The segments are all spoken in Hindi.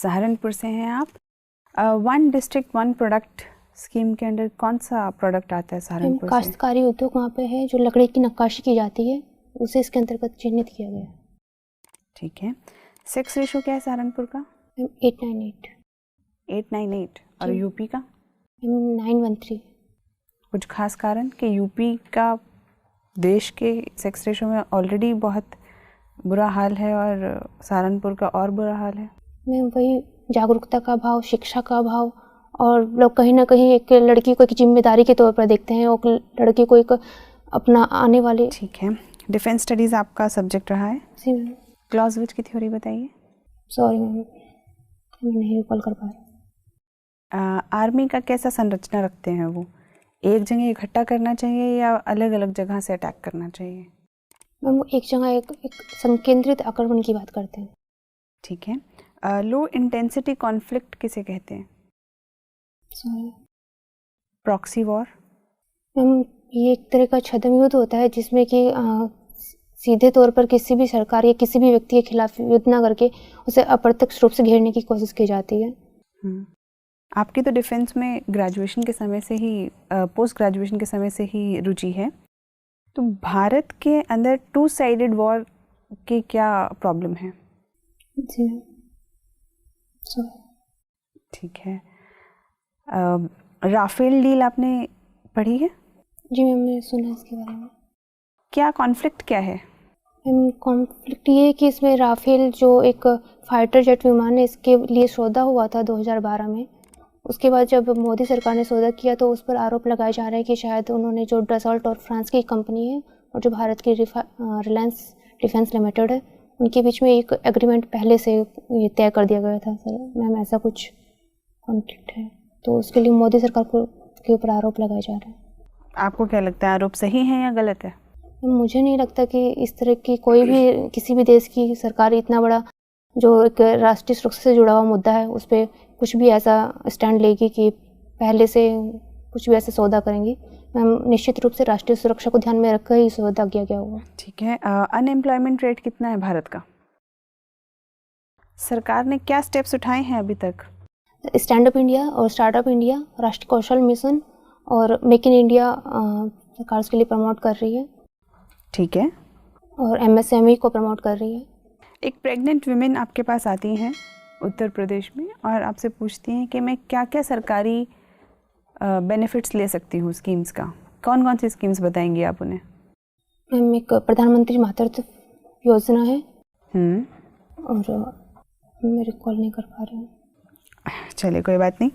सहारनपुर से हैं आप। One district one product scheme के अंडर कौन सा प्रोडक्ट आता है सहारनपुर से? काश्तकारी उद्योग वहाँ पे है, जो लकड़ी की नक्काशी की जाती है, उसे इसके अंतर्गत चिन्हित किया गया है। ठीक है। सेक्स रेशो क्या है सहारनपुर का? 898। 898। और यूपी का? 913। कुछ खास कारण कि यूपी का देश के सेक्स रेशो में ऑलरेडी बहुत बुरा हाल है और सहारनपुर का और बुरा हाल है? मैम वही जागरूकता का अभाव, शिक्षा का अभाव, और लोग कहीं ना कहीं एक लड़की को एक जिम्मेदारी के तौर पर देखते हैं और लड़की को एक अपना आने वाले। ठीक है। डिफेंस स्टडीज़ आपका सब्जेक्ट रहा है? जी मैम। क्लॉजविज की थ्योरी बताइए। सॉरी मैम, मैं नहीं रिकॉल कर पा रही। आर्मी का कैसा संरचना रखते हैं वो? एक जगह इकट्ठा करना चाहिए या अलग अलग जगह से अटैक करना चाहिए? मैम वो एक जगह एक संकेंद्रित आक्रमण की बात करते हैं। ठीक है। लो इंटेंसिटी कॉन्फ्लिक्ट किसे कहते हैं? Proxy war? मैम ये एक तरह का छद्म युद्ध होता है जिसमें कि सीधे तौर पर किसी भी सरकार या किसी भी व्यक्ति के खिलाफ युद्ध ना करके उसे अप्रत्यक्ष रूप से घेरने की कोशिश की जाती है। आपकी तो डिफेंस में ग्रेजुएशन के समय से ही, पोस्ट ग्रेजुएशन के समय से ही रुचि है, तो भारत के अंदर टू साइडेड वॉर की क्या प्रॉब्लम है? जी ठीक है। राफेल डील आपने पढ़ी है? जी मैम, मैंने सुना है इसके बारे में। क्या कॉन्फ्लिक्ट क्या है? मैम कॉन्फ्लिक्ट ये है कि इसमें राफेल जो एक फाइटर जेट विमान है, इसके लिए सौदा हुआ था 2012 में। उसके बाद जब मोदी सरकार ने सौदा किया तो उस पर आरोप लगाए जा रहे हैं कि शायद उन्होंने, जो डसॉल्ट और फ्रांस की कंपनी है और जो भारत की रिलायंस डिफेंस लिमिटेड है, उनके बीच में एक एग्रीमेंट पहले से ये तय कर दिया गया था। सर मैम ऐसा कुछ कॉन्फ्लिक्ट है, तो उसके लिए मोदी सरकार को के ऊपर आरोप लगाए जा रहे हैं। आपको क्या लगता है, आरोप सही है या गलत है? मुझे नहीं लगता कि इस तरह की कोई भी किसी भी देश की सरकार इतना बड़ा जो एक राष्ट्रीय सुरक्षा से जुड़ा हुआ मुद्दा है उस पर कुछ भी ऐसा स्टैंड लेगी कि पहले से कुछ भी ऐसा सौदा करेंगी। मैम निश्चित रूप से राष्ट्रीय सुरक्षा को ध्यान में रखकर ही सौदा किया गया होगा। ठीक है। अनएम्प्लॉयमेंट रेट कितना है भारत का? सरकार ने क्या स्टेप्स उठाए हैं अभी तक? स्टैंड अप इंडिया और स्टार्टअप इंडिया, राष्ट्रीय कौशल मिशन और मेक इन इंडिया सरकार उसके लिए प्रमोट कर रही है। ठीक है। और MSME को प्रमोट कर रही है। एक प्रेग्नेंट वुमेन आपके पास आती हैं उत्तर प्रदेश में और आपसे पूछती हैं कि मैं क्या क्या सरकारी बेनिफिट्स ले सकती हूँ स्कीम्स का, कौन कौन सी स्कीम्स बताएंगी आप उन्हें? मैम एक प्रधानमंत्री मातृत्व योजना है और मैं रिकॉल नहीं कर पा रही हूँ। चलिए कोई बात नहीं।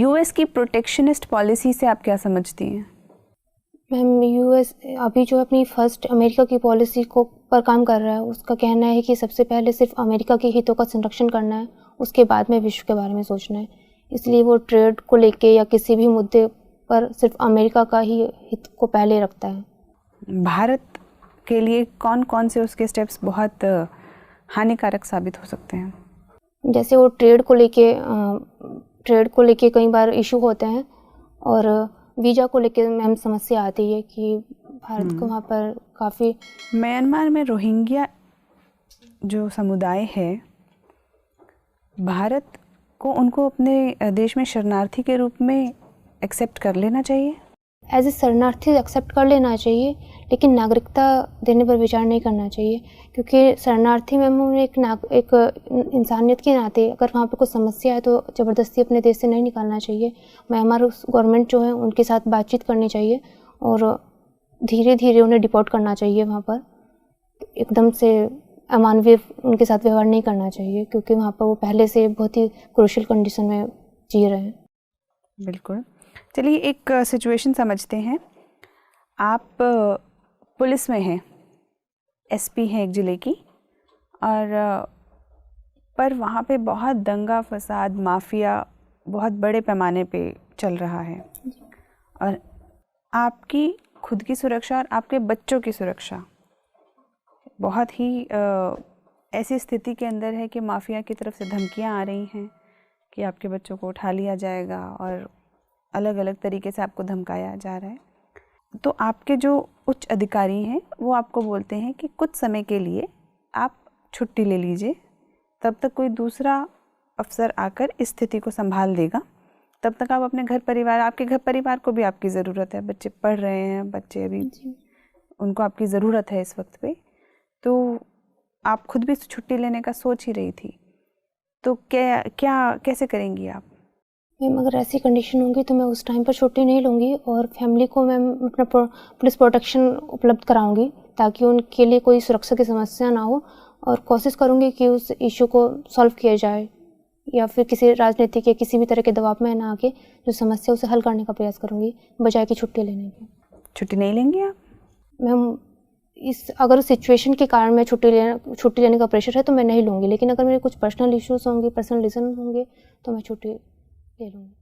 US की प्रोटेक्शनिस्ट पॉलिसी से आप क्या समझती हैं? मैम US अभी जो अपनी फर्स्ट अमेरिका की पॉलिसी को पर काम कर रहा है, उसका कहना है कि सबसे पहले सिर्फ अमेरिका के हितों का संरक्षण करना है, उसके बाद में विश्व के बारे में सोचना है। इसलिए वो ट्रेड को लेके या किसी भी मुद्दे पर सिर्फ अमेरिका का ही हित को पहले रखता है। भारत के लिए कौन कौन से उसके स्टेप्स बहुत हानिकारक साबित हो सकते हैं? जैसे वो ट्रेड को लेके कई बार इशू होते हैं और वीज़ा को लेके मैम समस्या आती है कि भारत को वहाँ पर काफ़ी। म्यांमार में रोहिंग्या जो समुदाय है, भारत को उनको अपने देश में शरणार्थी के रूप में एक्सेप्ट कर लेना चाहिए? एज ए शरणार्थी एक्सेप्ट कर लेना चाहिए, लेकिन नागरिकता देने पर विचार नहीं करना चाहिए, क्योंकि शरणार्थी में एक इंसानियत के नाते अगर वहाँ पर कुछ समस्या है तो ज़बरदस्ती अपने देश से नहीं निकालना चाहिए। म्यांमार गवर्नमेंट जो है उनके साथ बातचीत करनी चाहिए और धीरे धीरे उन्हें डिपोर्ट करना चाहिए। वहाँ पर एकदम से अमानवीय उनके साथ व्यवहार नहीं करना चाहिए, क्योंकि वहाँ पर वो पहले से बहुत ही क्रूशियल कंडीशन में जी रहे हैं। बिल्कुल। चलिए एक सिचुएशन समझते हैं। आप पुलिस में हैं, SP हैं एक ज़िले की, और पर वहाँ पे बहुत दंगा फसाद, माफिया बहुत बड़े पैमाने पे चल रहा है और आपकी खुद की सुरक्षा और आपके बच्चों की सुरक्षा बहुत ही ऐसी स्थिति के अंदर है कि माफिया की तरफ से धमकियाँ आ रही हैं कि आपके बच्चों को उठा लिया जाएगा और अलग अलग तरीके से आपको धमकाया जा रहा है। तो आपके जो उच्च अधिकारी हैं वो आपको बोलते हैं कि कुछ समय के लिए आप छुट्टी ले लीजिए तब तक कोई दूसरा अफसर आकर इस स्थिति को संभाल देगा। तब तक आप अपने घर परिवार, आपके घर परिवार को भी आपकी ज़रूरत है। बच्चे पढ़ रहे हैं, बच्चे अभी उनको आपकी ज़रूरत है इस वक्त पे। तो आप खुद भी छुट्टी लेने का सोच ही रही थी, तो कैसे करेंगी आप? मैम अगर ऐसी कंडीशन होगी तो मैं उस टाइम पर छुट्टी नहीं लूँगी और फैमिली को मैम अपना पुलिस प्रोटेक्शन उपलब्ध कराऊंगी ताकि उनके लिए कोई सुरक्षा की समस्या ना हो, और कोशिश करूँगी कि उस इशू को सॉल्व किया जाए या फिर किसी राजनीतिक या किसी भी तरह के दबाव में ना आके जो समस्या उसे हल करने का प्रयास करूँगी बजाय कि छुट्टी लेने की। छुट्टी नहीं लेंगी आप? मैम अगर सिचुएशन के कारण मैं छुट्टी लेने का प्रेशर है तो मैं नहीं लूँगी, लेकिन अगर मेरे कुछ पर्सनल इश्यूज़ होंगे, पर्सनल रीज़न होंगे तो मैं छुट्टी ले लूँगी।